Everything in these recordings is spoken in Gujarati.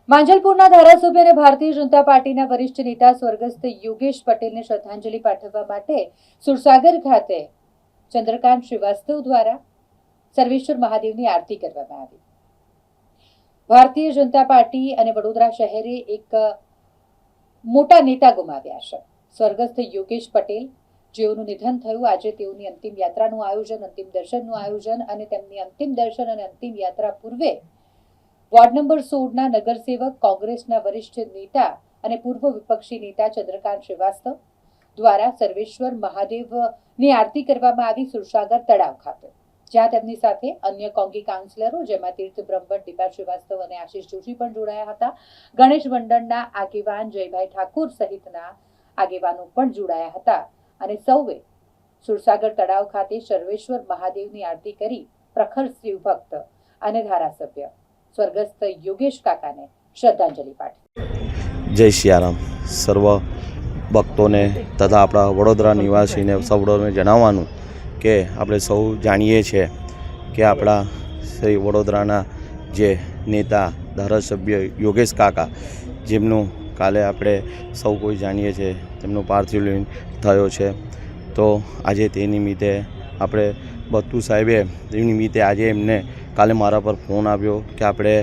માંજલપુરના ધારાસભ્ય અને ભારતીય જનતા પાર્ટીના વરિષ્ઠ નેતા સ્વર્ગસ્થ યોગેશ પટેલને શ્રદ્ધાંજલિ પાઠવવા માટે સુરસાગર ખાતે ચંદ્રકાંત શ્રીવાસ્તવ દ્વારા સર્વેશ્વર મહાદેવની આરતી કરવામાં આવી। ભારતીય જનતા પાર્ટી અને વડોદરા શહેરે એક મોટા નેતા ગુમાવ્યા છે। સ્વર્ગસ્થ યોગેશ પટેલ જેઓનું નિધન થયું, આજે તેઓની અંતિમ યાત્રાનું આયોજન, અંતિમ દર્શનનું આયોજન અને તેમની અંતિમ દર્શન અને અંતિમ યાત્રા પૂર્વે વોર્ડ નંબર 16ના નગરસેવક, કોંગ્રેસના વરિષ્ઠ નેતા અને પૂર્વ વિપક્ષી નેતા ચંદ્રકાંત શ્રીવાસ્તવ દ્વારા સર્વેશ્વર મહાદેવની આરતી કરવામાં આવી સુરસાગર તળાવ ખાતે, જ્યાં તેમની સાથે અન્ય કોંગી કાઉન્સિલરો જેમાં તીર્થ બ્રહ્મભટ્ટ, દીપા શ્રીવાસ્તવ અને આશીષ જોશી પણ જોડાયા હતા। ગણેશ મંડળના આગેવાન જયભાઈ ઠાકુર સહિતના આગેવાનો પણ જોડાયા હતા અને સૌએ સુરસાગર તળાવ ખાતે સર્વેશ્વર મહાદેવની આરતી કરી પ્રખર શિવભક્ત અને ધારાસભ્ય સ્વર્ગસ્થ યોગેશ કાકાને શ્રદ્ધાંજલિ પાઠવી। જય સિયારામ। સર્વ ભક્તોને તથા આપણા વડોદરા નિવાસીને સૌને જણાવવાનું કે આપણે સૌ જાણીએ છીએ કે આપણા શ્રી વડોદરાના જે નેતા ધારાસભ્ય યોગેશ કાકા, જેમનું કાલે આપણે સૌ કોઈ જાણીએ છીએ તેમનો પાર્થિવ થયો છે, તો આજે તે નિમિત્તે આપણે બત્તુ સાહેબે તે નિમિત્તે આજે એમને કાલે મારા પર ફોન આવ્યો કે આપણે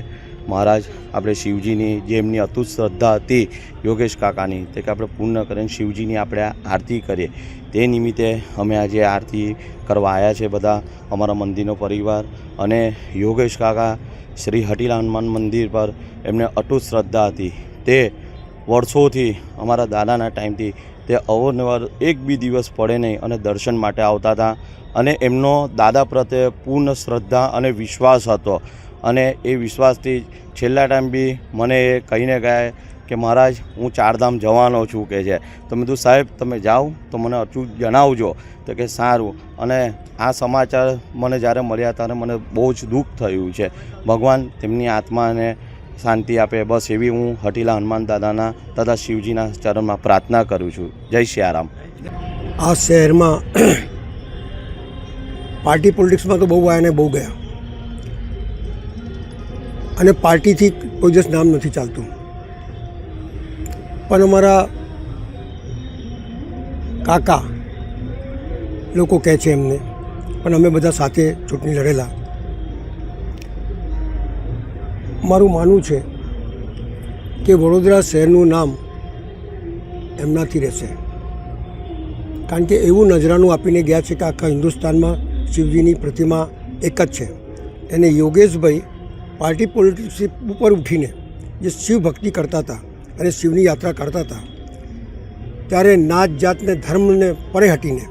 મહારાજ, આપણે શિવજીની જે એમની અતૂટ શ્રદ્ધા હતી યોગેશ કાકાની, તે કે આપણે પૂર્ણ કરીને શિવજીની આપણે આરતી કરીએ। તે નિમિત્તે અમે આજે આરતી કરવા આવ્યા છે બધા, અમારા મંદિરનો પરિવાર અને યોગેશ કાકા શ્રી હટીલા હનુમાન મંદિર પર એમને અતૂટ શ્રદ્ધા હતી। તે વર્ષોથી અમારા દાદાના ટાઈમથી તે અવારનવાર એક બી દિવસ પડે નહીં અને દર્શન માટે આવતા હતા અને એમનો દાદા પ્રત્યે પૂર્ણ શ્રદ્ધા અને વિશ્વાસ હતો અને એ વિશ્વાસથી છેલ્લા ટાઈમ બી મને એ કહીને ગયા કે મહારાજ, હું ચારધામ જવાનો છું કે છે, તો મેં કીધું સાહેબ તમે જાઓ તો મને અચૂક જણાવજો, તો કે સારું। અને આ સમાચાર મને જ્યારે મળ્યા ત્યારે મને બહુ જ દુઃખ થયું છે। ભગવાન તેમની આત્માને શાંતિ આપે, બસ એવી હું હટીલા હનુમાન દાદાના તથા શિવજીના ચરણમાં પ્રાર્થના કરું છું। જય સિયારામ। આ શહેરમાં પાર્ટી પોલિટિક્સમાં તો બહુ આવ્યા ને બહુ ગયા અને પાર્ટીથી કોઈ દિવસ નામ નથી ચાલતું, પણ અમારા કાકા લોકો કહે છે એમને, પણ અમે બધા સાથે ચૂંટણી લડેલા। મારું માનવું છે કે વડોદરા શહેરનું નામ એમનાથી રહેશે, કારણ કે એવું નજરાનું આપીને ગયા છે કે આખા હિન્દુસ્તાનમાં શિવજીની પ્રતિમા એક જ છે। અને યોગેશભાઈ પાર્ટી પોલિટિક્સ ઉપર ઉઠીને જે શિવ ભક્તિ કરતા હતા અને શિવની યાત્રા કરતા હતા, ત્યારે નાત જાતને ધર્મને પરે હટીને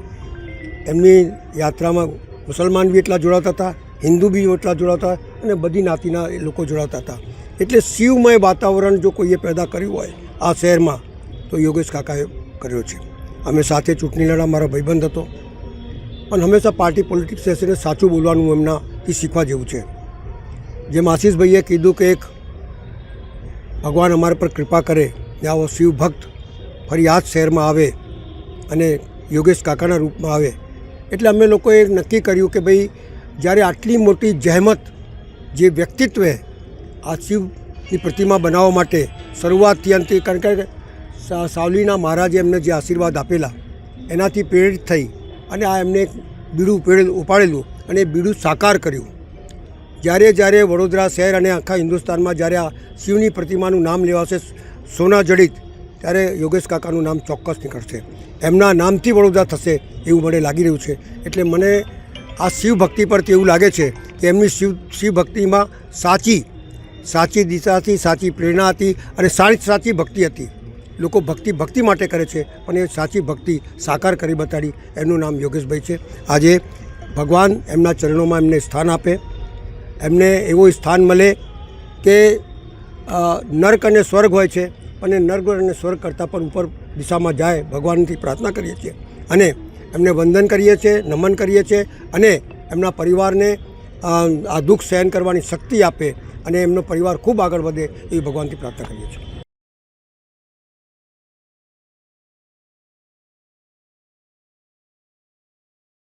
એમની યાત્રામાં મુસલમાન બી એટલા જોડાતા હતા, હિન્દુ બી એટલા જોડાતા અને બધી નાતીના લોકો જોડાતા હતા। એટલે શિવમય વાતાવરણ જો કોઈએ પેદા કર્યું હોય આ શહેરમાં તો યોગેશ કાકાએ કર્યો છે। અમે સાથે ચૂંટણી લડા, મારો ભાઈબંધ હતો, પણ હંમેશા પાર્ટી પોલિટિક્સ હશે સાચું બોલવાનું એમનાથી શીખવા જેવું છે। જેમ આશીષભાઈએ કીધું કે એક ભગવાન અમારા પર કૃપા કરે ને આવો શિવ ભક્ત ફરી આ જ શહેરમાં આવે અને યોગેશ કાકાના રૂપમાં આવે, એટલે અમે લોકોએ નક્કી કર્યું કે ભાઈ જ્યારે આટલી મોટી જહેમત જે વ્યક્તિત્વે આ શિવની પ્રતિમા બનાવવા માટે શરૂઆતથી અંતે, કારણ કે સાવલીના મહારાજે એમને જે આશીર્વાદ આપેલા એનાથી પ્રેરિત થઈ અને આ એમને બીડું ઉપાડેલું અને બીડું સાકાર કર્યું। જ્યારે જ્યારે વડોદરા શહેર અને આખા હિન્દુસ્તાનમાં જ્યારે આ શિવની પ્રતિમાનું નામ લેવાશે સોના જડિત, ત્યારે યોગેશ કાકાનું નામ ચોક્કસ નીકળશે, એમના નામથી વડોદરા થશે એવું મને લાગી રહ્યું છે। એટલે મને આ શિવ ભક્તિ પરથી એવું લાગે છે કે એમની શિવ ભક્તિમાં સાચી દિશાથી સાચી પ્રેરણા હતી અને સાચી ભક્તિ હતી। લોકો ભક્તિ માટે કરે છે, પણ એ સાચી ભક્તિ સાકાર કરી બતાડી, એમનું નામ યોગેશભાઈ છે। આજે ભગવાન એમના ચરણોમાં એમને સ્થાન આપે, એમને એવું સ્થાન મળે કે નર્ક અને સ્વર્ગ હોય છે, અને નર્ક અને સ્વર્ગ કરતાં પણ ઉપર દિશામાં જાય, ભગવાનથી પ્રાર્થના કરીએ છીએ અને એમને વંદન કરીએ છીએ, નમન કરીએ છીએ અને એમના પરિવારને આ દુઃખ સહન કરવાની શક્તિ આપે અને એમનો પરિવાર ખૂબ આગળ વધે એવી ભગવાનથી પ્રાર્થના કરીએ છીએ।